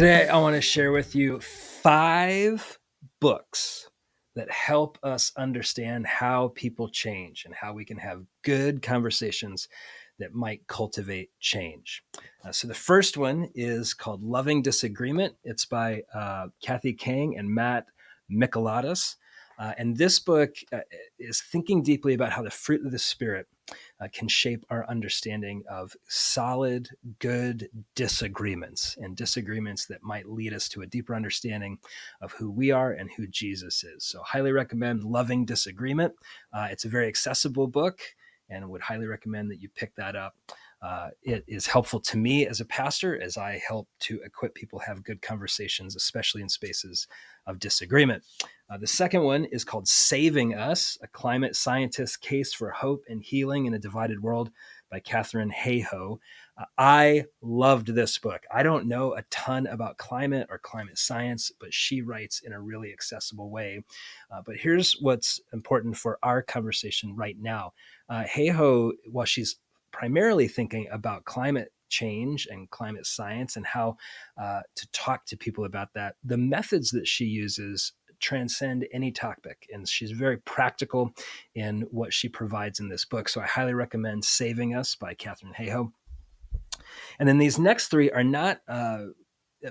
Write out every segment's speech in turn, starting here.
Today, I want to share with you 5 books that help us understand how people change and how we can have good conversations that might cultivate change. So, the first one is called Loving Disagreement. It's by Khang and Mikalatos. And this book is thinking deeply about how the fruit of the Spirit can shape our understanding of solid, good disagreements and disagreements that might lead us to a deeper understanding of who we are and who Jesus is. So, highly recommend Loving Disagreement. It's a very accessible book and would highly recommend that you pick that up. It is helpful to me as a pastor as I help to equip people have good conversations, especially in spaces of disagreement. The second one is called Saving Us, a climate scientist's case for hope and healing in a divided world by Katharine Hayhoe. I loved this book. I don't know a ton about climate or climate science, but she writes in a really accessible way. But here's what's important for our conversation right now. Hayhoe, while she's primarily thinking about climate change and climate science and how to talk to people about that, the methods that she uses transcend any topic. And she's very practical in what she provides in this book. So I highly recommend Saving Us by Katharine Hayhoe. And then these next 3 are not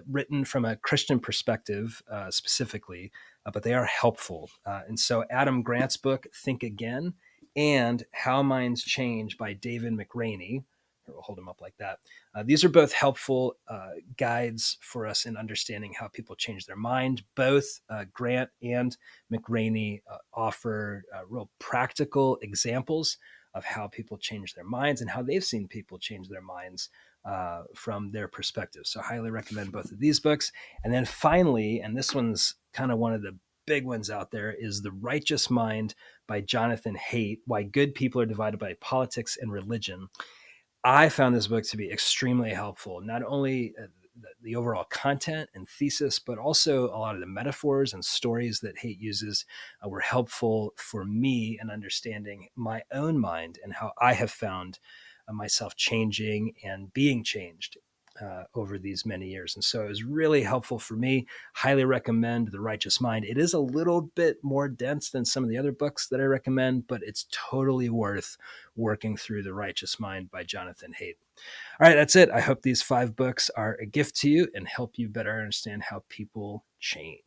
written from a Christian perspective specifically, but they are helpful. And so Adam Grant's book, Think Again, and How Minds Change by David McRaney. We'll hold them up like that. These are both helpful guides for us in understanding how people change their mind. Both Grant and McRaney offer real practical examples of how people change their minds and how they've seen people change their minds from their perspective. So highly recommend both of these books. And then finally, and this one's kind of one of the big ones out there, is The Righteous Mind by Jonathan Haidt, Why Good People Are Divided by Politics and Religion. I found this book to be extremely helpful, not only the overall content and thesis, but also a lot of the metaphors and stories that Haidt uses were helpful for me in understanding my own mind and how I have found myself changing and being changed over these many years. And so it was really helpful for me. Highly recommend The Righteous Mind. It is a little bit more dense than some of the other books that I recommend, but it's totally worth working through The Righteous Mind by Jonathan Haidt. All right, that's it. I hope these 5 books are a gift to you and help you better understand how people change.